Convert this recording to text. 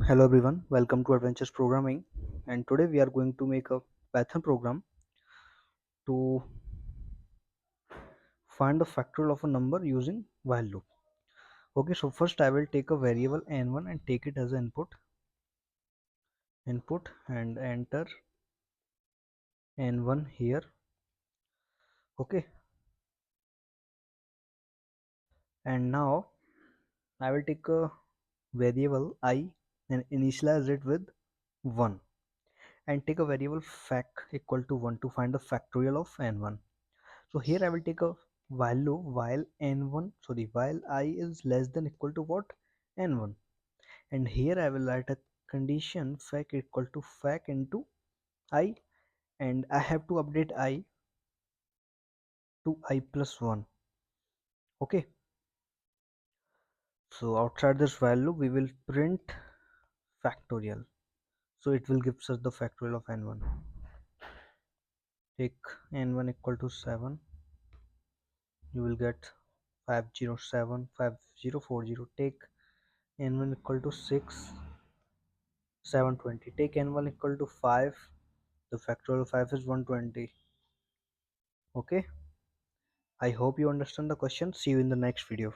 Hello everyone, welcome to Adventures Programming, and today we are going to make a Python program to find the factorial of a number using while loop. Okay, so first I will take a variable n1 and take it as an input and enter n1 here. Okay, and now I will take a variable I and initialize it with 1 and take a variable fac equal to 1 to find the factorial of n1. So here I will take a while loop while while I is less than equal to what, n1, and here I will write a condition fac equal to fac into I, and I have to update I to I plus 1. Okay, so outside this while loop we will print factorial, so it will give us the factorial of n1. Take n1 equal to 7, you will get 507 5040. Take n1 equal to 6, 720. Take n1 equal to 5, the factorial of 5 is 120. Okay, I hope you understand the question. See you in the next video.